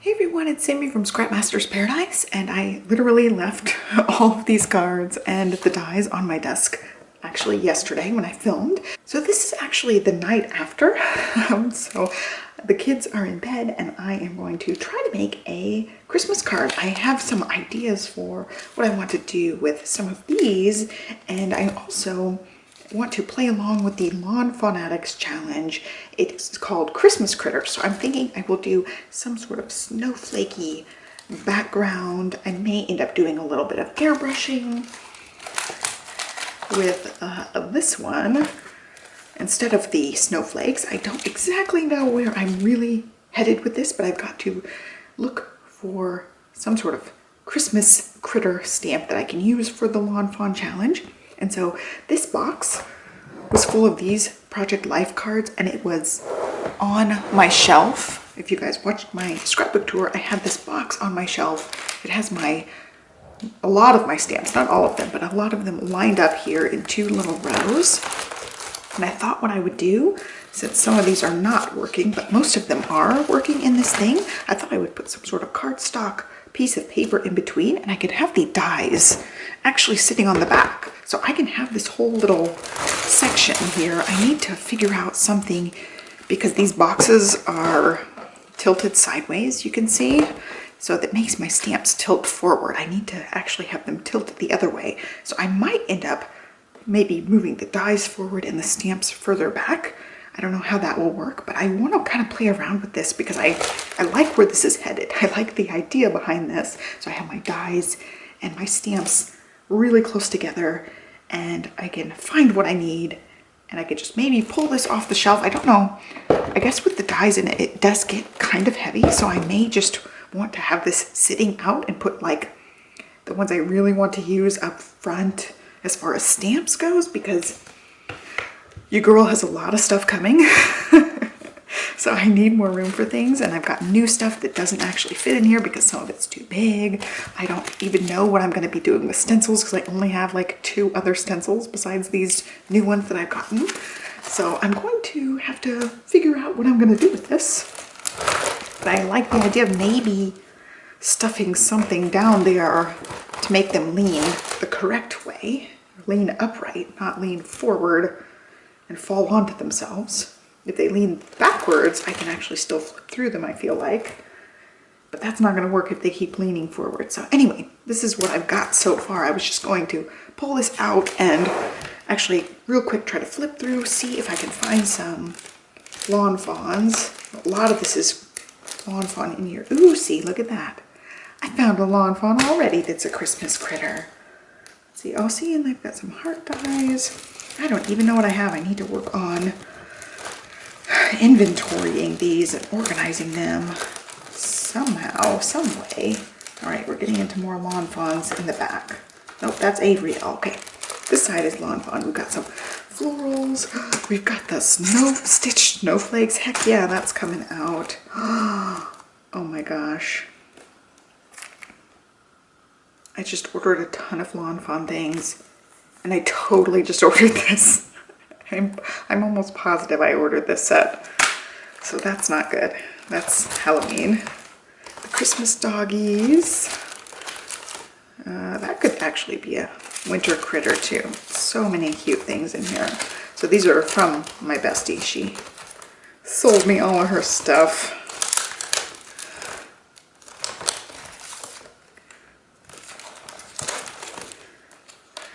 Hey everyone, it's Sammy from Scrapmaster's Paradise, and I literally left all of these cards and the dies on my desk actually yesterday when I filmed. So this is actually the night after. So the kids are in bed and I am going to try to make a Christmas card. I have some ideas for what I want to do with some of these, and I also want to play along with the Lawn Fanatics challenge. It's called Christmas Critters, so I'm thinking I will do some sort of snowflakey background. I may end up doing a little bit of airbrushing with this one instead of the snowflakes. I don't exactly know where I'm really headed with this, but I've got to look for some sort of Christmas critter stamp that I can use for the Lawn Fawn challenge. And so this box was full of these Project Life cards, and it was on my shelf. If you guys watched my scrapbook tour, I had this box on my shelf. It has a lot of my stamps, not all of them, but a lot of them lined up here in two little rows. And I thought what I would do, since some of these are not working, but most of them are working in this thing, I thought I would put some sort of cardstock piece of paper in between, and I could have the dies actually sitting on the back. So I can have this whole little section here. I need to figure out something because these boxes are tilted sideways, you can see. So that makes my stamps tilt forward. I need to actually have them tilted the other way. So I might end up maybe moving the dies forward and the stamps further back. I don't know how that will work, but I want to kind of play around with this because I like where this is headed. I like the idea behind this. So I have my dies and my stamps really close together, and I can find what I need, and I could just maybe pull this off the shelf. I don't know. I guess with the dies in it, it does get kind of heavy, so I may just want to have this sitting out and put like the ones I really want to use up front as far as stamps goes, because your girl has a lot of stuff coming. So I need more room for things, and I've got new stuff that doesn't actually fit in here because some of it's too big. I don't even know what I'm going to be doing with stencils because I only have like 2 other stencils besides these new ones that I've gotten. So I'm going to have to figure out what I'm going to do with this. But I like the idea of maybe stuffing something down there to make them lean the correct way. Lean upright, not lean forward and fall onto themselves. If they lean backwards, I can actually still flip through them, I feel like. But that's not going to work if they keep leaning forward. So anyway, this is what I've got so far. I was just going to pull this out and actually real quick try to flip through, see if I can find some lawn fawns. A lot of this is lawn fawn in here. Ooh, see, look at that. I found a lawn fawn already that's a Christmas critter. Let's see, oh, see, and I've got some heart dies. I don't even know what I have. I need to work on inventorying these and organizing them somehow, some way. All right, we're getting into more lawn fawns in the back. Nope, that's Avery. Okay, this side is lawn fawn. We've got some florals. We've got the stitched snowflakes. Heck yeah, that's coming out. Oh my gosh. I just ordered a ton of lawn fawn things, and I totally just ordered this. I'm almost positive I ordered this set, so that's not good. That's Halloween. The Christmas doggies. That could actually be a winter critter too. So many cute things in here. So these are from my bestie. She sold me all of her stuff.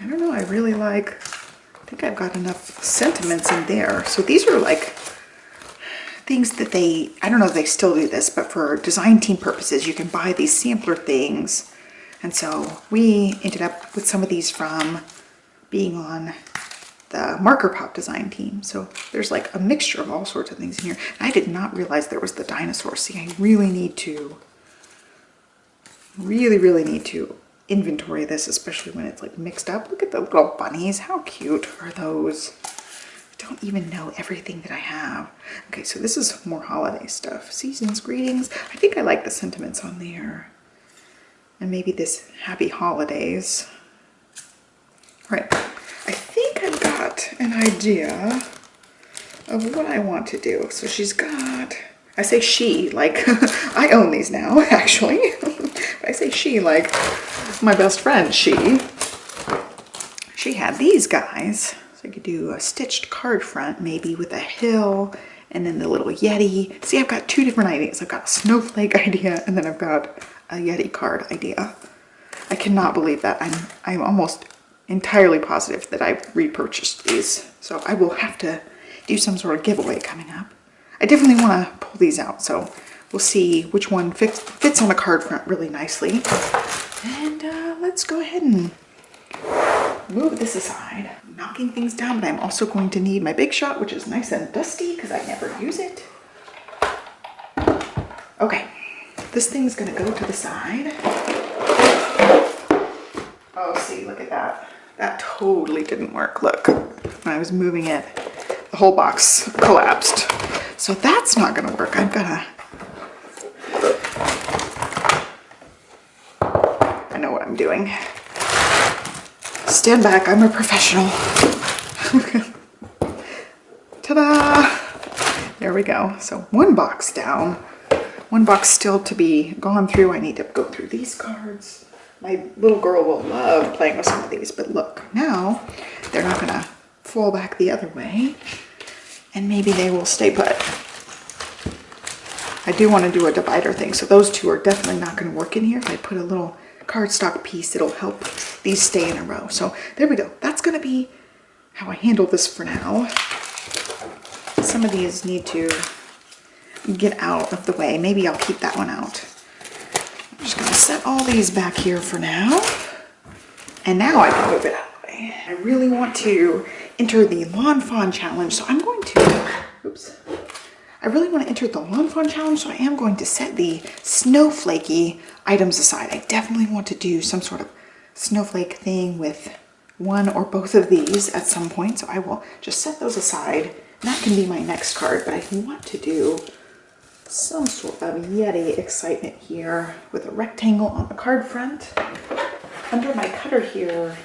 I don't know, I really like, I think I've got enough sentiments in there. So these are like things that I don't know if they still do this, but for design team purposes, you can buy these sampler things. And so we ended up with some of these from being on the Marker Pop design team. So there's like a mixture of all sorts of things in here. And I did not realize there was the dinosaur. See, I really need to, really need to inventory this, especially when it's like mixed up. Look at the little bunnies. How cute are those? I don't even know everything that I have. Okay, so this is more holiday stuff. Season's greetings. I think I like the sentiments on there. And maybe this happy holidays. All right, I think I've got an idea of what I want to do. So she's got I say she like I own these now, actually. I say she like my best friend, she had these guys. So I could do a stitched card front, maybe with a hill, and then the little Yeti. See, I've got two different ideas. I've got a snowflake idea, and then I've got a Yeti card idea. I cannot believe that. I'm almost entirely positive that I've repurchased these. So I will have to do some sort of giveaway coming up. I definitely want to pull these out, so we'll see which one fits on the card front really nicely. And let's go ahead and move this aside. I'm knocking things down, but I'm also going to need my Big Shot, which is nice and dusty because I never use it. Okay, this thing's gonna go to the side. Oh, see, look at that. That totally didn't work. Look, when I was moving it, the whole box collapsed. So that's not gonna work. I've gotta, I know what I'm doing. Stand back, I'm a professional. Ta-da! There we go. So one box down, one box still to be gone through. I need to go through these cards. My little girl will love playing with some of these, but look, now they're not gonna fall back the other way, and maybe they will stay put. I do want to do a divider thing, so those two are definitely not going to work in here. If I put a little cardstock piece, it'll help these stay in a row. So there we go. That's going to be how I handle this for now. Some of these need to get out of the way. Maybe I'll keep that one out. I'm just going to set all these back here for now. And now I can move it out of the way. I really want to enter the Lawn Fawn challenge, so I'm going to, oops. I really want to enter the Lawn Fawn challenge, so I am going to set the snowflakey items aside. I definitely want to do some sort of snowflake thing with one or both of these at some point, so I will just set those aside. And that can be my next card, but I want to do some sort of Yeti excitement here with a rectangle on the card front. Under my cutter here,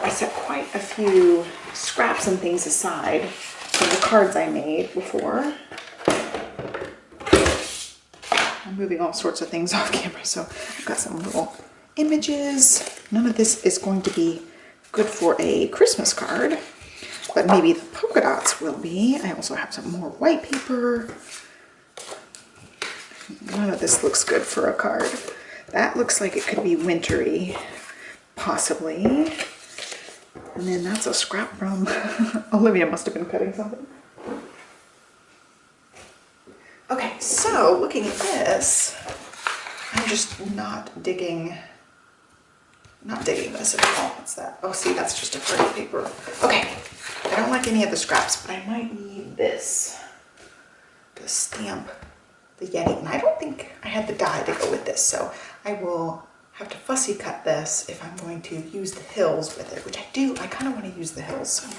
I set quite a few scraps and things aside from the cards I made before. I'm moving all sorts of things off camera, so I've got some little images. None of this is going to be good for a Christmas card, but maybe the polka dots will be. I also have some more white paper. None of this looks good for a card. That looks like it could be wintry, possibly. And then that's a scrap from Olivia must have been cutting something. Okay, so looking at this, I'm just not digging this at all. What's that? Oh, see, that's just a pretty paper. Okay, I don't like any of the scraps, but I might need this to stamp the Yeti. And I don't think I had the die to go with this, so I will have to fussy cut this if I'm going to use the hills with it, which I do. I kind of want to use the hills. So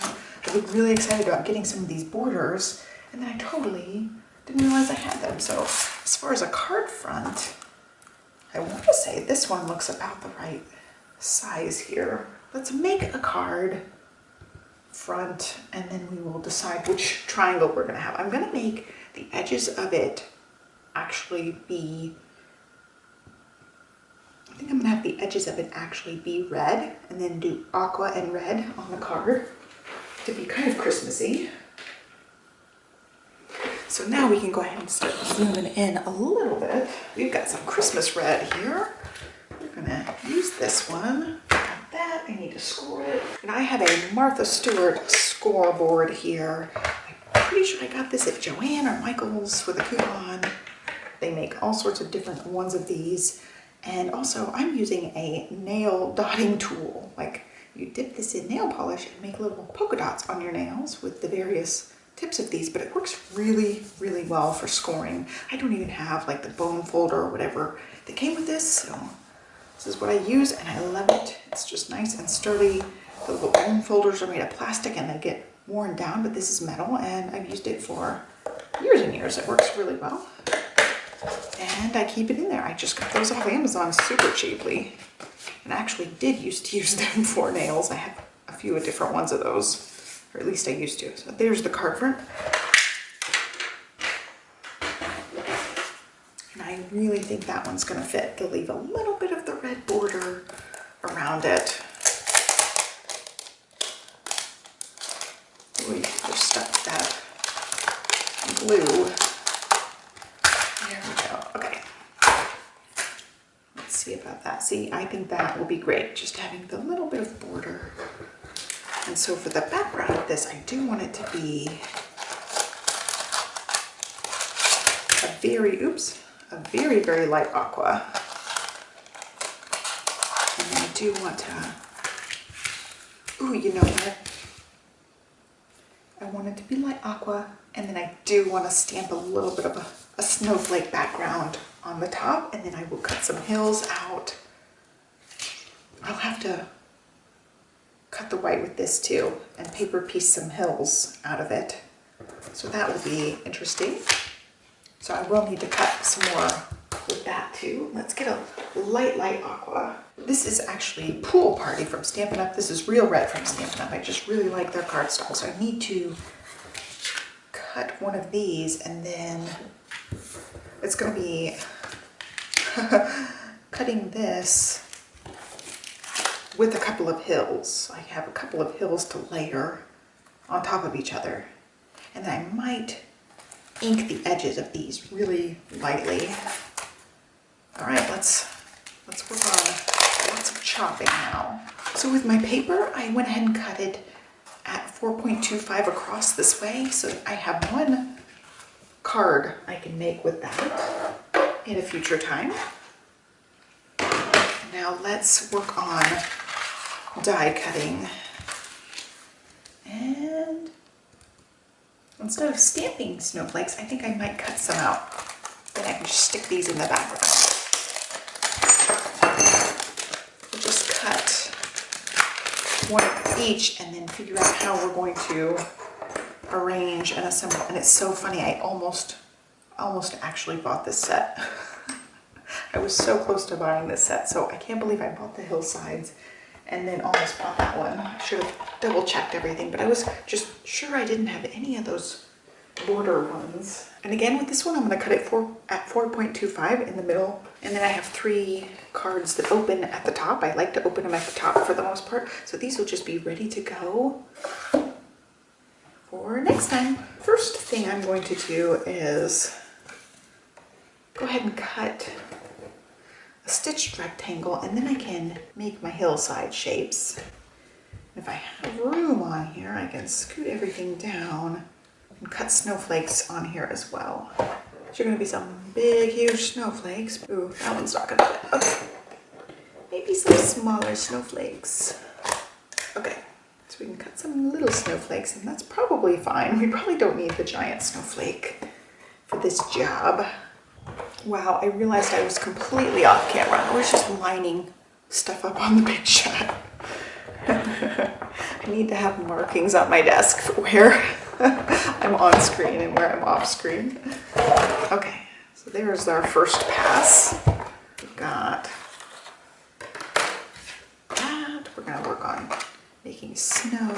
I was really excited about getting some of these borders, and then I totally didn't realize I had them. So as far as a card front, I want to say this one looks about the right size here. Let's make a card front, and then we will decide which triangle we're going to have. I'm going to make the edges of it actually be, I think I'm gonna have the edges of it actually be red, and then do aqua and red on the card to be kind of Christmassy. So now we can go ahead and start zooming in a little bit. We've got some Christmas red here. We're gonna use this one. Got that, I need to score it. And I have a Martha Stewart scoreboard here. I'm pretty sure I got this at Joann or Michael's with a coupon. They make all sorts of different ones of these. And also I'm using a nail dotting tool. Like, you dip this in nail polish and make little polka dots on your nails with the various tips of these, but it works really, really well for scoring. I don't even have like the bone folder or whatever that came with this, so this is what I use and I love it. It's just nice and sturdy. The little bone folders are made of plastic and they get worn down, but this is metal and I've used it for years and years. It works really well. And I keep it in there. I just got those off Amazon super cheaply. And I actually did used to use them for nails. I have a few different ones of those, or at least I used to. So there's the card front. I really think that one's gonna fit. They'll leave a little bit of the red border around it. Ooh, we're stuck to that glue. There we go, okay. Let's see about that. See, I think that will be great, just having the little bit of border. And so for the background of this, I do want it to be a very, very light aqua. And then I do want to, ooh, you know what? I want it to be light aqua, and then I do want to stamp a little bit of a snowflake background on the top, and then I will cut some hills out. I'll have to cut the white with this too, and paper piece some hills out of it. So that will be interesting. So I will need to cut some more with that too. Let's get a light aqua. This is actually Pool Party from Stampin' Up. This is Real Red from Stampin' Up. I just really like their cardstock. So I need to cut one of these, and then it's going to be cutting this with a couple of hills. I have a couple of hills to layer on top of each other. And then I might ink the edges of these really lightly. All right, let's work on lots of chopping now. So with my paper, I went ahead and cut it at 4.25 across this way. So I have one card I can make with that in a future time. Now let's work on die cutting. And instead of stamping snowflakes, I think I might cut some out. Then I can just stick these in the background. We'll just cut one of each and then figure out how we're going to arrange and assemble. And it's so funny, I almost actually bought this set. I was so close to buying this set, so I can't believe I bought the hillsides and then almost bought that one. I should have double checked everything, but I was just sure I didn't have any of those border ones. And again, with this one, I'm gonna cut it at 4.25 in the middle. And then I have 3 cards that open at the top. I like to open them at the top for the most part. So these will just be ready to go for next time. First thing I'm going to do is go ahead and cut a stitched rectangle, and then I can make my hillside shapes. If I have room on here, I can scoot everything down and cut snowflakes on here as well. These are going to be some big, huge snowflakes. Ooh, that one's not going to fit. Okay, maybe some smaller snowflakes. Okay, so we can cut some little snowflakes, and that's probably fine. We probably don't need the giant snowflake for this job. Wow, I realized I was completely off camera. I was just lining stuff up on the big shot. I need to have markings on my desk for where I'm on screen and where I'm off screen. Okay, so there's our first pass. We've got that. We're going to work on making snow.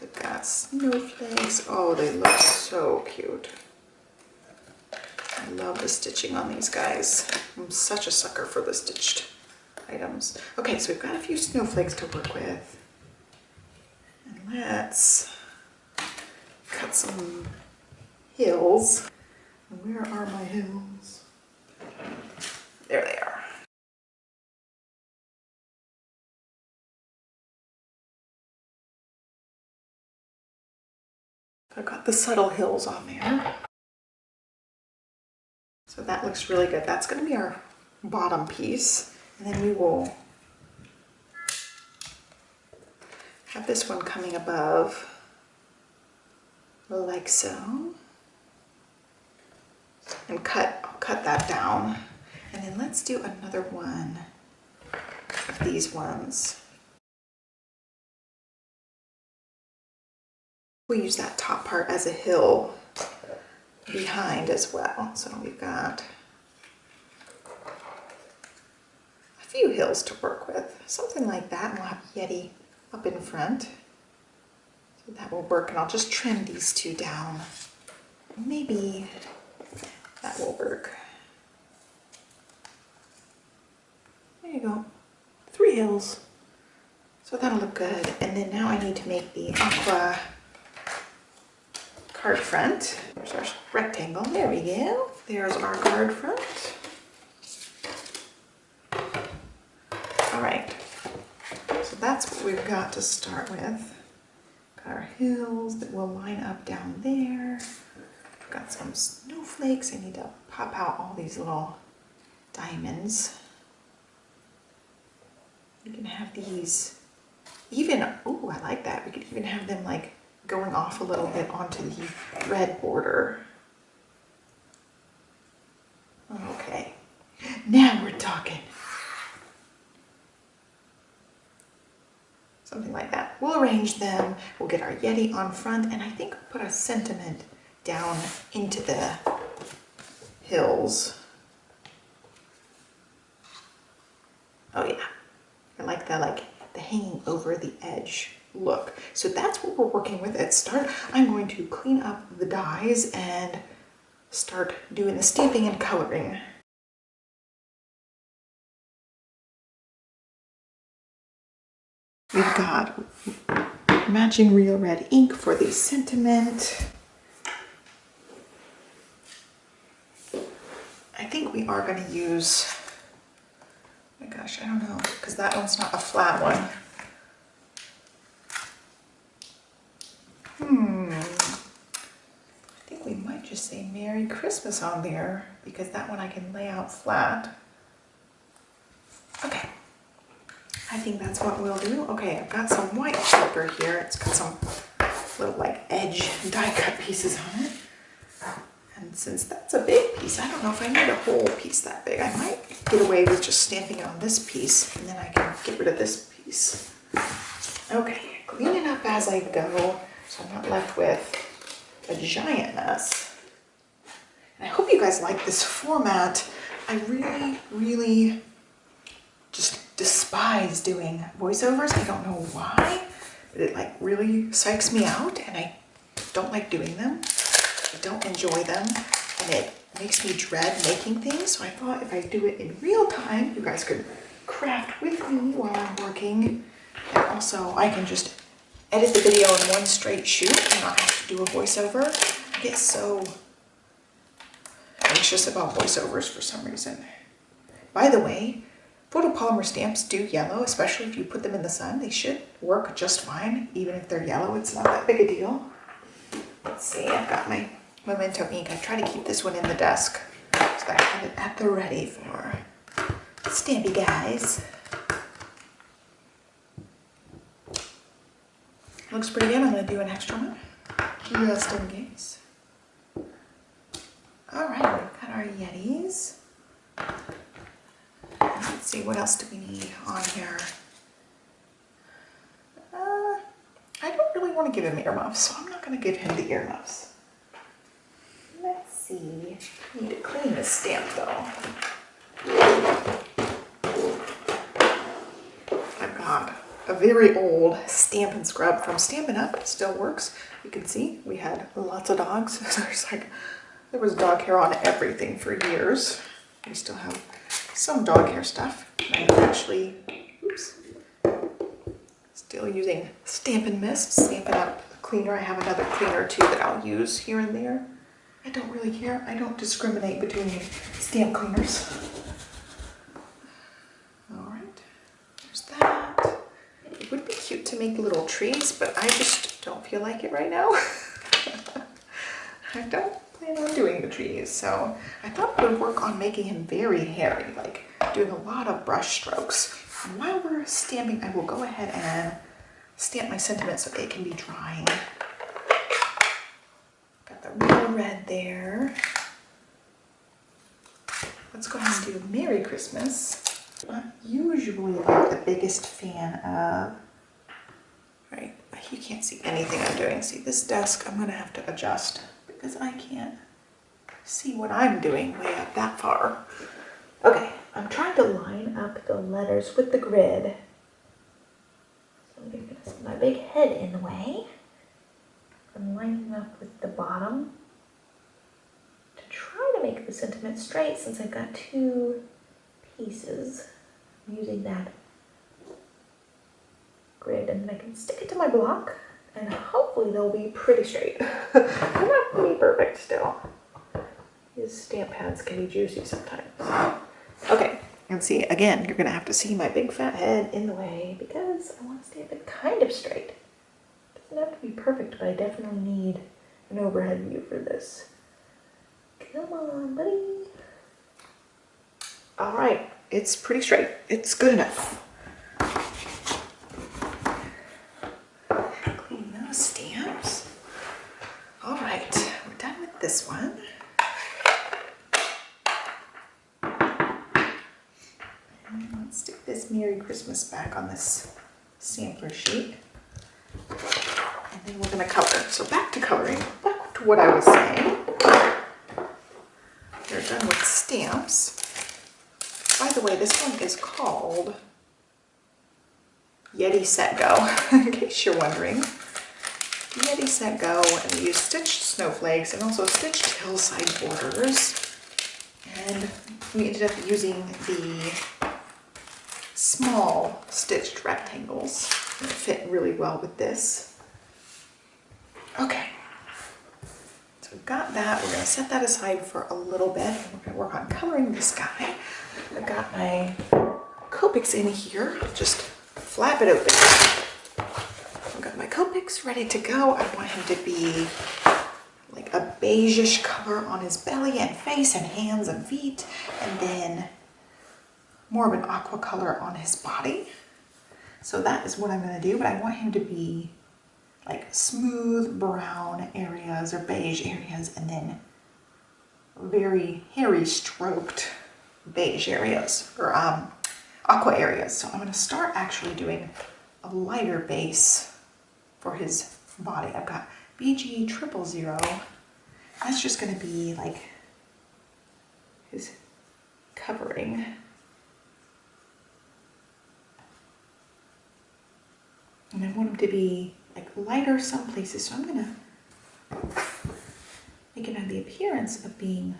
We've got snowflakes. Oh, they look so cute. I love the stitching on these guys. I'm such a sucker for the stitched items. Okay, so we've got a few snowflakes to work with. And let's cut some hills. Where are my hills? There they are. I've got the subtle hills on there. So that looks really good. That's going to be our bottom piece. And then we will have this one coming above like so. And I'll cut that down. And then let's do another one of these ones. We'll use that top part as a hill behind as well. So we've got a few hills to work with. Something like that. And we'll have Yeti up in front. So that will work. And I'll just trim these two down. Maybe that will work. go. 3 hills. So that'll look good. And then now I need to make the aqua card front. There's our rectangle. There we go. There's our card front. All right. So that's what we've got to start with. Got our hills that will line up down there. Got some snowflakes. I need to pop out all these little diamonds. You can have these even, oh, I like that. We could even have them like going off a little bit onto the red border. Okay, now we're talking. Something like that. We'll arrange them. We'll get our Yeti on front, and I think put a sentiment down into the hills. Oh yeah, I like the hanging over the edge look. So that's what we're working with at start. I'm going to clean up the dies and start doing the stamping and coloring. We've got matching real red ink for the sentiment. I think we are going to use, oh my gosh, I don't know, because that one's not a flat one. I think we might just say Merry Christmas on there, because that one I can lay out flat. Okay. I think that's what we'll do. Okay, I've got some white paper here. It's got some little like edge die cut pieces on it. And since that's a big piece, I don't know if I need a whole piece that big. I might get away with just stamping it on this piece, and then I can get rid of this piece. Okay, clean it up as I go, so I'm not left with a giant mess. And I hope you guys like this format. I really just despise doing voiceovers. I don't know why, but it like really psychs me out, and I don't like doing them. I don't enjoy them, and it makes me dread making things. So I thought if I do it in real time, you guys could craft with me while I'm working, and also I can just edit the video in one straight shoot and not have to do a voiceover. I get so anxious about voiceovers for some reason. By the way, photopolymer stamps do yellow, especially if you put them in the sun. They should work just fine, even if they're yellow. It's not that big a deal. Let's see, I've got my Memento ink. I try to keep this one in the desk so that I have it at the ready for stampy guys. Looks pretty good. I'm going to do an extra one just in case. All right, we've got our Yetis. Let's see, what else do we need on here? I don't really want to give him earmuffs, so I'm not going to give him the earmuffs. Let's see. I need to clean this stamp though. I've got a very old Stampin' Scrub from Stampin' Up. It still works. You can see we had lots of dogs. There was dog hair on everything for years. We still have some dog hair stuff. I'm actually, still using Stampin' Mist, Stampin' Up cleaner. I have another cleaner too that I'll use here and there. I don't really care. I don't discriminate between stamp cleaners. All right, there's that. It would be cute to make little trees, but I just don't feel like it right now. I don't plan on doing the trees, so I thought I would work on making him very hairy, like doing a lot of brush strokes. And while we're stamping, I will go ahead and stamp my sentiment so it can be drying. Got the real red there. Let's go ahead and do Merry Christmas. I'm usually like the biggest fan of, right, you can't see anything I'm doing. See, this desk I'm gonna have to adjust because I can't see what I'm doing way up that far. Okay, I'm trying to line up the letters with the grid. So I'm gonna set my big head in the way. I'm lining up with the bottom to try to make the sentiment straight since I've got two pieces. I'm using that grid, and then I can stick it to my block, and hopefully they'll be pretty straight. They're not pretty perfect still. These stamp pads can be juicy sometimes. Okay, and see, again, you're gonna have to see my big fat head in the way because I want to stamp it kind of straight. It doesn't have to be perfect, but I definitely need an overhead view for this. Come on, buddy. All right, it's pretty straight. It's good enough. Clean those stamps. All right, we're done with this one. And let's stick this Merry Christmas back on this sampler sheet. And then we're gonna color. So back to coloring, back to what I was saying. We're done with stamps. By the way, this one is called Yeti Set Go, in case you're wondering. Yeti Set Go, and we use stitched snowflakes and also stitched hillside borders. And we ended up using the small stitched rectangles. It fit really well with this. Okay. So we've got that. We're going to set that aside for a little bit. And we're going to work on coloring this guy. I've got my Copics in here. I'll just flap it open. I've got my Copics ready to go. I want him to be like a beige-ish color on his belly and face and hands and feet. And then more of an aqua color on his body. So that is what I'm going to do. But I want him to be like smooth brown areas or beige areas, and then very hairy stroked beige areas or aqua areas. So I'm going to start actually doing a lighter base for his body. I've got BG 000. That's just going to be like his covering. And I want him to be like lighter some places, so I'm gonna make it have the appearance of being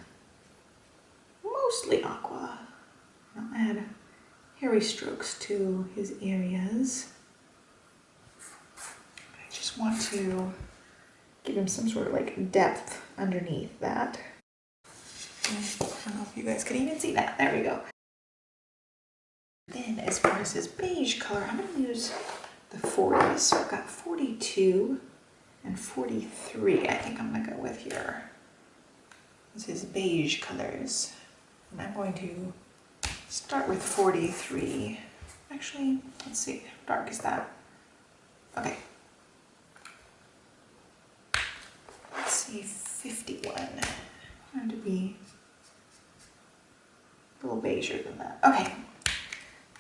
mostly aqua. I'll add hairy strokes to his areas. I just want to give him some sort of like depth underneath that. I don't know if you guys can even see that. There we go. Then as far as his beige color, I'm gonna use the 40s. So I've got 42 and 43 I think I'm going to go with here. This is beige colors. And I'm going to start with 43. Actually, let's see, how dark is that? Okay. Let's see, 51. I want it to be a little beiger than that. Okay.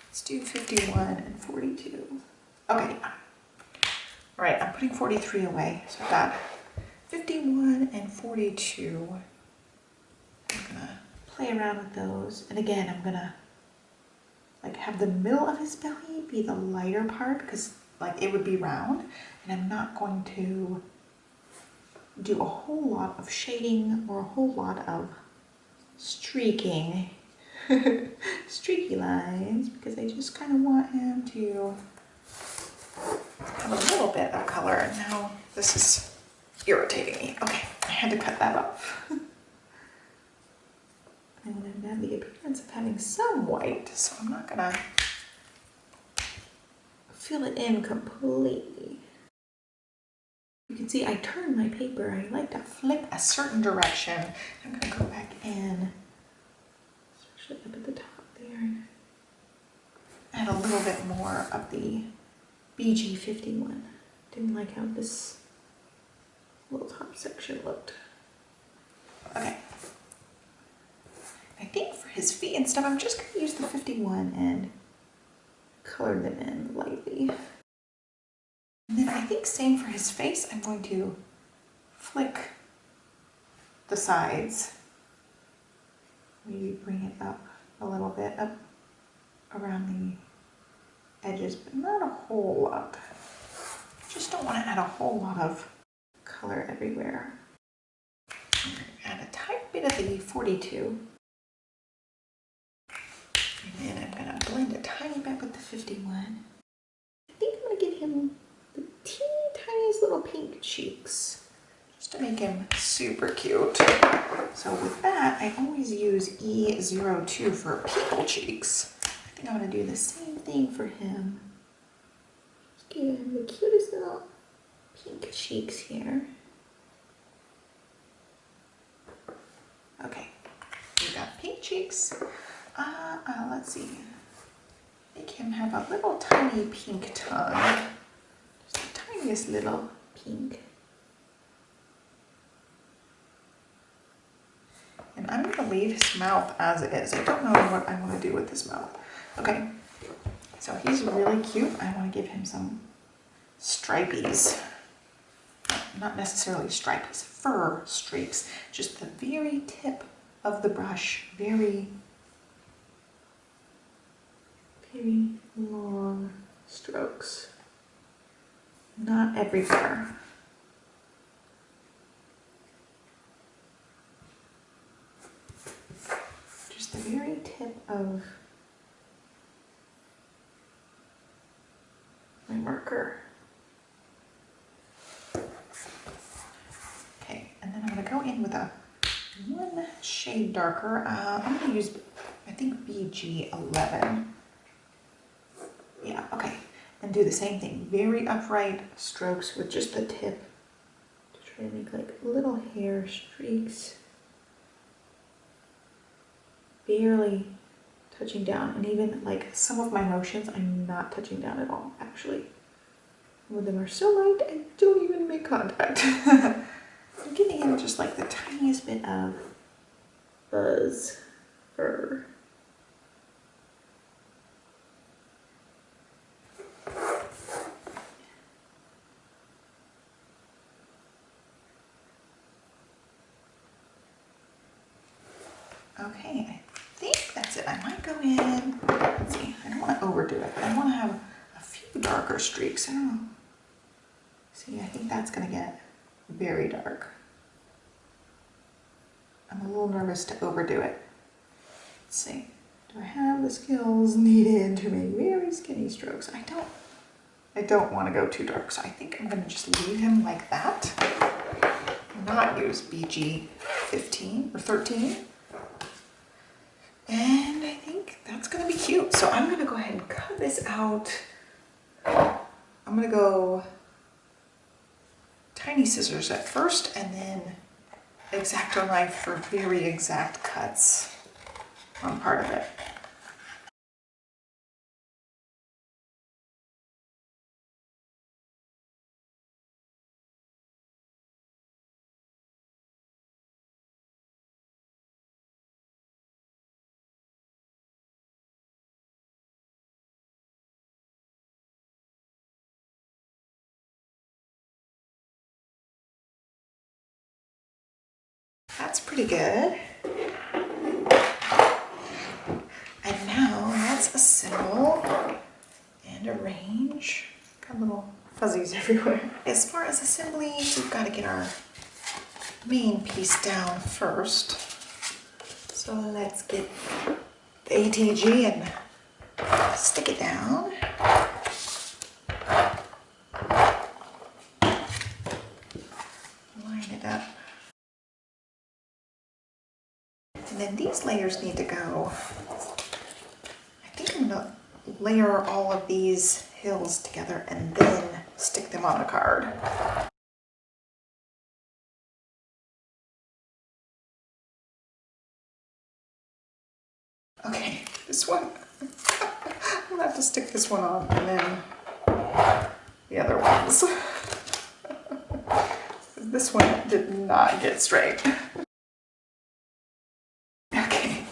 Let's do 51 and 42. Okay, all right, I'm putting 43 away. So I've got 51 and 42. I'm gonna play around with those. And again, I'm gonna like have the middle of his belly be the lighter part because like it would be round. And I'm not going to do a whole lot of shading or a whole lot of streaking, streaky lines, because I just kind of want him to have a little bit of color. And now this is irritating me. Okay, I had to cut that off. And then I have the appearance of having some white, so I'm not gonna fill it in completely. You can see I turn my paper. I like to flip a certain direction. I'm gonna go back in, especially up at the top there. Add a little bit more of the BG 51. Didn't like how this little top section looked. Okay. I think for his feet and stuff, I'm just going to use the 51 and color them in lightly. And then I think same for his face. I'm going to flick the sides. Maybe bring it up a little bit, up around the edges, but not a whole lot. Just don't want to add a whole lot of color everywhere. I'm going to add a tiny bit of the 42. And then I'm going to blend a tiny 51. I think I'm gonna give him the teeny tiniest little pink cheeks, just to make him super cute. So with that, I always use E02 for people cheeks. I think I'm gonna do the same thing for him. Just give him the cutest little pink cheeks here. Okay, we got pink cheeks. Let's see. Make him have a little tiny pink tongue. Just the tiniest little pink. And I'm gonna leave his mouth as it is. I don't know what I want to do with his mouth. Okay, so he's really cute. I want to give him some stripies. Not necessarily stripes, fur streaks. Just the very tip of the brush. Very long strokes. Not everywhere. Just the very tip of my marker. Okay, and then I'm going to go in with a one shade darker. I'm going to use, I think, BG11. Yeah, okay. And do the same thing. Very upright strokes with just the tip to try to make like little hair streaks. Barely touching down. And even like some of my motions, I'm not touching down at all, actually. Some of them are so light, I don't even make contact. I'm giving him just like the tiniest bit of fuzz fur. Okay, I think that's it. I might go in, let's see, I don't want to overdo it, but I want to have a few darker streaks. I don't know. See, I think that's going to get very dark. I'm a little nervous to overdo it. Let's see, do I have the skills needed to make very skinny strokes? I don't want to go too dark, so I think I'm going to just leave him like that. Not use BG 15 or 13. And I think that's gonna be cute. So I'm gonna go ahead and cut this out. I'm gonna go tiny scissors at first and then X-Acto knife for very exact cuts on part of it. That's pretty good. And now let's assemble and arrange. Got little fuzzies everywhere. As far as assembly, we've got to get our main piece down first. So let's get the ATG and stick it down. Line it up. And then these layers need to go. I think I'm gonna layer all of these hills together and then stick them on the card. Okay, this one, I'm gonna have to stick this one on and then the other ones. This one did not get straight.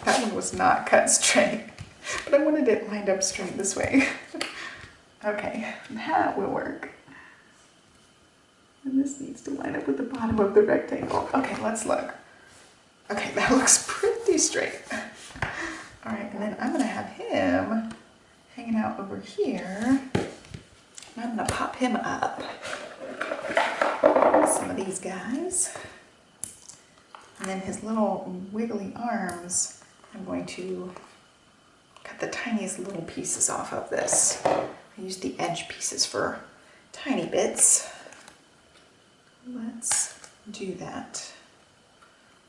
That one was not cut straight, but I wanted it lined up straight this way. Okay, that will work. And this needs to line up with the bottom of the rectangle. Okay, let's look. Okay, that looks pretty straight. All right, and then I'm gonna have him hanging out over here. And I'm gonna pop him up. Some of these guys. And then his little wiggly arms, I'm going to cut the tiniest little pieces off of this. I used the edge pieces for tiny bits. Let's do that.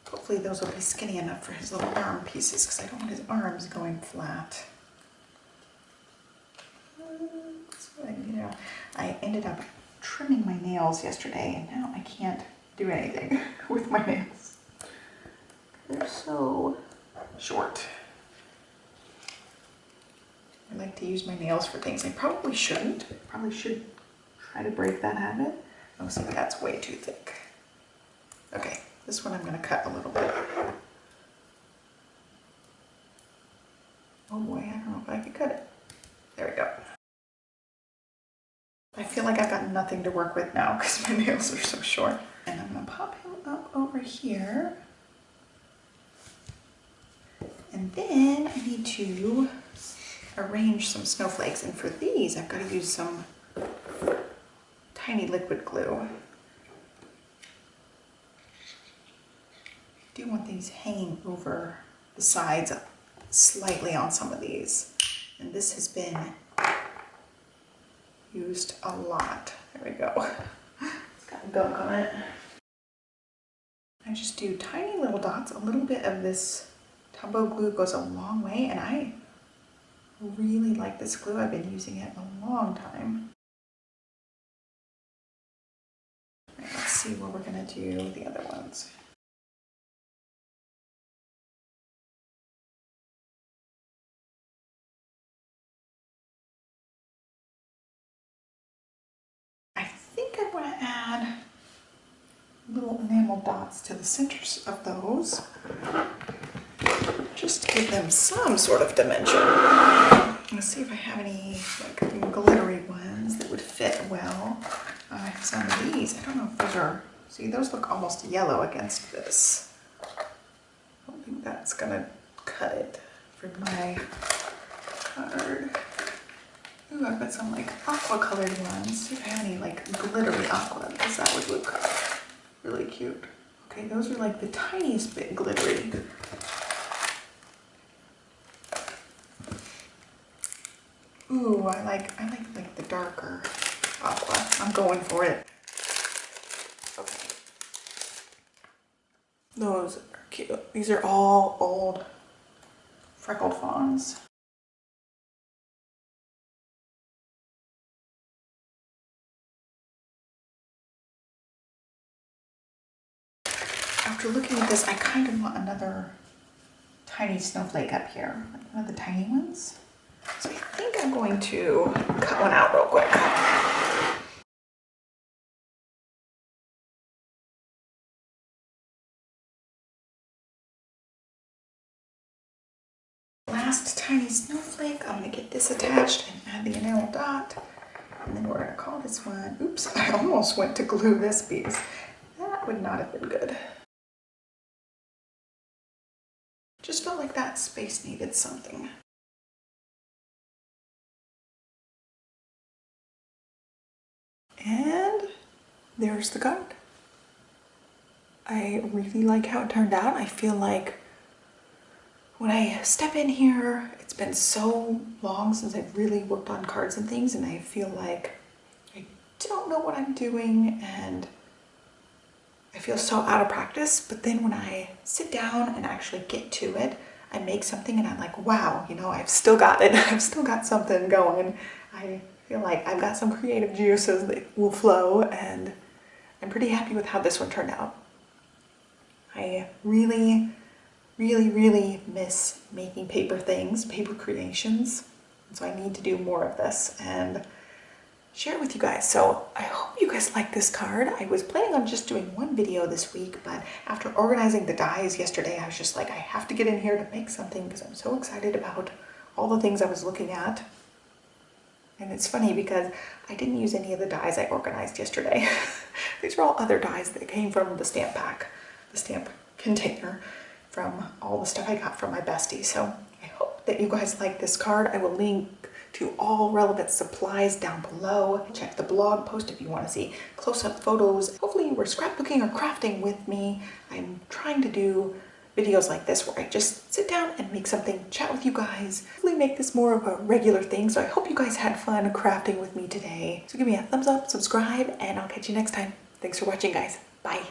Hopefully those will be skinny enough for his little arm pieces because I don't want his arms going flat. I ended up trimming my nails yesterday and now I can't do anything with my nails. They're so short. I like to use my nails for things I probably shouldn't. I probably should try to break that habit. Oh, see, that's way too thick. Okay, this one I'm going to cut a little bit. Oh boy, I don't know if I can cut it. There we go. I feel like I've got nothing to work with now because my nails are so short. And I'm going to pop him up over here. And then I need to arrange some snowflakes. And for these, I've got to use some tiny liquid glue. I do want these hanging over the sides slightly on some of these. And this has been used a lot. There we go. It's got gunk on it. I just do tiny little dots. A little bit of this Tumbo glue goes a long way, and I really like this glue. I've been using it a long time. All right, let's see what we're gonna do the other ones. I think I want to add little enamel dots to the centers of those, just to give them some sort of dimension. Let's see if I have any like glittery ones that would fit well. I have some of these. I don't know if those are, see, those look almost yellow against this. I don't think that's gonna cut it for my card. Ooh, I've got some like aqua colored ones. See if I have any like glittery aqua, because that would look really cute. Okay, those are like the tiniest bit glittery. Ooh, I like the darker aqua. I'm going for it. Okay. Those are cute. These are all old freckled fawns. After looking at this, I kind of want another tiny snowflake up here, like one of the tiny ones. So I think I'm going to cut one out real quick. Last tiny snowflake, I'm going to get this attached and add the enamel dot. And then we're going to call this one, oops, I almost went to glue this piece. That would not have been good. Just felt like that space needed something. And there's the card. I really like how it turned out. I feel like when I step in here, it's been so long since I've really worked on cards and things, and I feel like I don't know what I'm doing and I feel so out of practice. But then when I sit down and actually get to it, I make something and I'm like, wow, you know, I've still got it. I've still got something going. I feel like I've got some creative juices that will flow, and I'm pretty happy with how this one turned out. I really miss making paper things, paper creations. So I need to do more of this and share it with you guys. So I hope you guys like this card. I was planning on just doing one video this week, but after organizing the dies yesterday, I was just like, I have to get in here to make something because I'm so excited about all the things I was looking at. And it's funny because I didn't use any of the dies I organized yesterday. These are all other dies that came from the stamp pack, the stamp container, from all the stuff I got from my bestie. So I hope that you guys like this card. I will link to all relevant supplies down below. Check the blog post if you want to see close-up photos. Hopefully you were scrapbooking or crafting with me. I'm trying to do videos like this where I just sit down and make something, chat with you guys, hopefully make this more of a regular thing. So I hope you guys had fun crafting with me today. So give me a thumbs up, subscribe, and I'll catch you next time. Thanks for watching, guys. Bye.